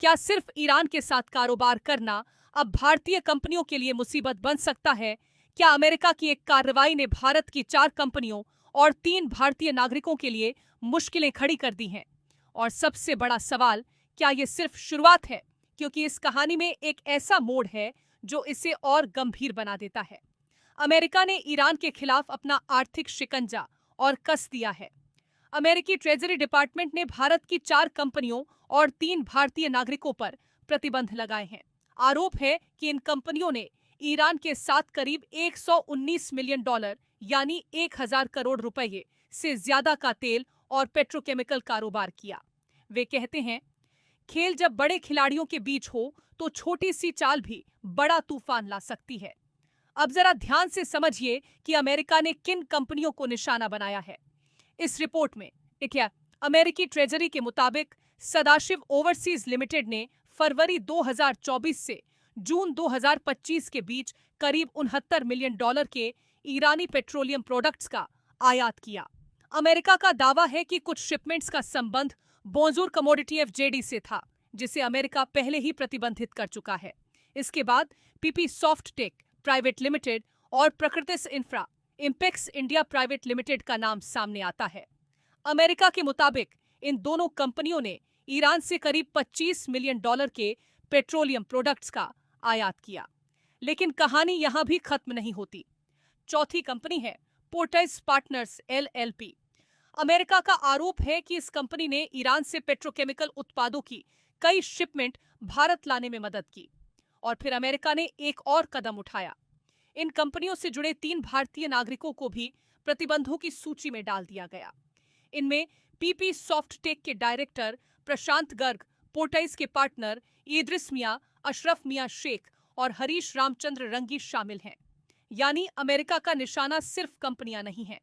क्या सिर्फ ईरान के साथ कारोबार करना अब भारतीय कंपनियों के लिए मुसीबत बन सकता है? क्या अमेरिका की एक कार्रवाई ने भारत की 4 कंपनियों और 3 भारतीय नागरिकों के लिए मुश्किलें खड़ी कर दी हैं? और सबसे बड़ा सवाल, क्या ये सिर्फ शुरुआत है? क्योंकि इस कहानी में एक ऐसा मोड़ है जो इसे और गंभीर बना देता है। अमेरिका ने ईरान के खिलाफ अपना आर्थिक शिकंजा और कस दिया है। अमेरिकी ट्रेजरी डिपार्टमेंट ने भारत की 4 कंपनियों और 3 भारतीय नागरिकों पर प्रतिबंध लगाए हैं। आरोप है कि इन कंपनियों ने ईरान के साथ करीब 119 मिलियन डॉलर यानी 1000 करोड़ रुपए से ज्यादा का तेल और पेट्रोकेमिकल कारोबार किया। वे कहते हैं, खेल जब बड़े खिलाड़ियों के बीच हो तो छोटी सी चाल भी बड़ा तूफान ला सकती है। अब जरा ध्यान से समझिए कि अमेरिका ने किन कंपनियों को निशाना बनाया है। इस रिपोर्ट में देखिए, अमेरिकी ट्रेजरी के मुताबिक सदाशिव ओवरसीज लिमिटेड ने फरवरी 2024 से जून 2025 के बीच करीब 69 मिलियन डॉलर के ईरानी पेट्रोलियम प्रोडक्ट्स का आयात किया। अमेरिका का दावा है कि कुछ शिपमेंट्स का संबंध बोंजूर कमोडिटी एफजेडी से था, जिसे अमेरिका पहले ही प्रतिबंधित कर चुका है। इसके बाद पीपी सॉफ्टटेक प्राइवेट लिमिटेड और प्रकृतिस infra Impex India private limited का नाम सामने आता है। अमेरिका के मुताबिक इन दोनों कंपनियों ने ईरान से करीब 25 मिलियन डॉलर के पेट्रोलियम प्रोडक्ट्स का आयात किया। लेकिन कहानी यहां भी खत्म नहीं होती। चौथी कंपनी है पोर्टाइस पार्टनर्स एलएलपी। अमेरिका का आरोप है कि इस कंपनी ने ईरान से पेट्रोकेमिकल उत्पादों की कई शिपमेंट भारत लाने में मदद की। और फिर अमेरिका ने एक और कदम उठाया। इन कंपनियों से जुड़े 3 भारतीय नागरिकों को भी प्रतिबंधों की सूची में डाल दिया गया। इनमें पीपी सॉफ्टटेक के डायरेक्टर प्रशांत गर्ग, पोर्टाइस के पार्टनर इद्रिस मियां, अशरफ मियां शेख और हरीश रामचंद्र रंगी शामिल हैं। यानी अमेरिका का निशाना सिर्फ कंपनियां नहीं है,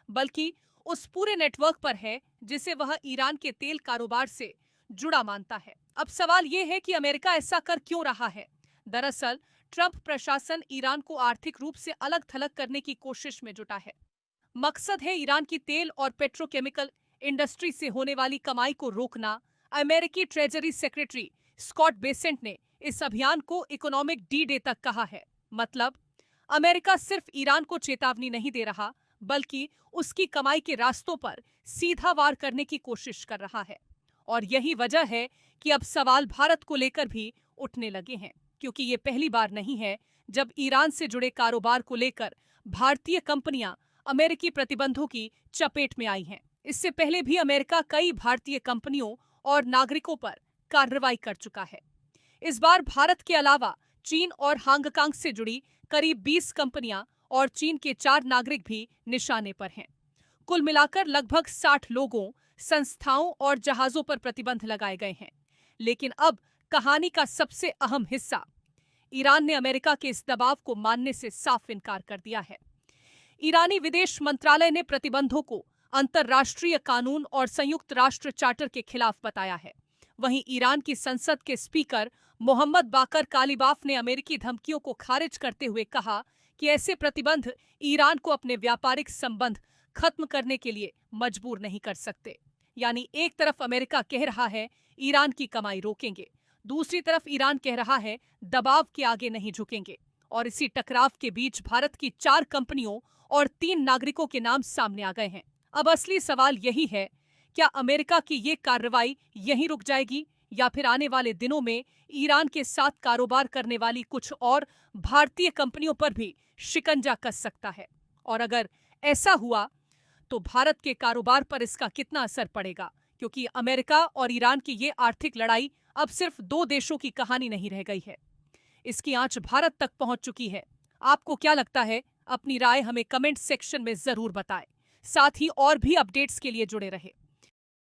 बल्कि उस पूरे नेटवर्क पर है जिसे वह ईरान के तेल कारोबार से जुड़ा मानता है। अब सवाल यह है कि अमेरिका ऐसा कर क्यों रहा है? दरअसल ट्रंप प्रशासन ईरान को आर्थिक रूप से अलग थलग करने की कोशिश में जुटा है। मकसद है ईरान की तेल और पेट्रोकेमिकल इंडस्ट्री से होने वाली कमाई को रोकना। अमेरिकी ट्रेजरी सेक्रेटरी स्कॉट बेसेंट ने इस अभियान को इकोनॉमिक डी-डे तक कहा है। मतलब, अमेरिका सिर्फ ईरान को चेतावनी नहीं दे रहा, बल्कि उसकी कमाई के रास्तों पर सीधा वार करने की कोशिश कर रहा है। और यही वजह है कि अब सवाल भारत को लेकर भी उठने लगे हैं, क्योंकि ये पहली बार नहीं है जब ईरान से जुड़े कारोबार को लेकर भारतीय कंपनियां अमेरिकी प्रतिबंधों की चपेट में आई हैं। इससे पहले भी अमेरिका कई भारतीय कंपनियों और नागरिकों पर कार्रवाई कर चुका है। इस बार भारत के अलावा चीन और हांगकांग से जुड़ी करीब 20 कंपनियां और चीन के 4 नागरिक भी निशाने पर हैं। कुल मिलाकर लगभग 60 लोगों, संस्थाओं और जहाजों पर प्रतिबंध लगाए गए हैं। लेकिन अब कहानी का सबसे अहम हिस्सा, ईरान ने अमेरिका के इस दबाव को मानने से साफ इनकार कर दिया है। ईरानी विदेश मंत्रालय ने प्रतिबंधों को अंतर्राष्ट्रीय कानून और संयुक्त राष्ट्र चार्टर के खिलाफ बताया है। वहीं ईरान की संसद के स्पीकर मोहम्मद बाकर कालिबाफ ने अमेरिकी धमकियों को खारिज करते हुए कहा कि ऐसे प्रतिबंध ईरान को अपने व्यापारिक संबंध खत्म करने के लिए मजबूर नहीं कर सकते। यानी एक तरफ अमेरिका कह रहा है ईरान की कमाई रोकेंगे, दूसरी तरफ ईरान कह रहा है दबाव के आगे नहीं झुकेंगे। और इसी टकराव के बीच भारत की 4 कंपनियों और 3 नागरिकों के नाम सामने आ गए हैं। अब असली सवाल यही है, क्या अमेरिका की ये कार्रवाई यहीं रुक जाएगी या फिर आने वाले दिनों में ईरान के साथ कारोबार करने वाली कुछ और भारतीय कंपनियों पर भी शिकंजा कस सकता है? और अगर ऐसा हुआ तो भारत के कारोबार पर इसका कितना असर पड़ेगा? क्योंकि अमेरिका और ईरान की ये आर्थिक लड़ाई अब सिर्फ 2 देशों की कहानी नहीं रह गई है, इसकी आंच भारत तक पहुंच चुकी है। आपको क्या लगता है? अपनी राय हमें कमेंट सेक्शन में जरूर बताएं। साथ ही और भी अपडेट्स के लिए जुड़े रहे।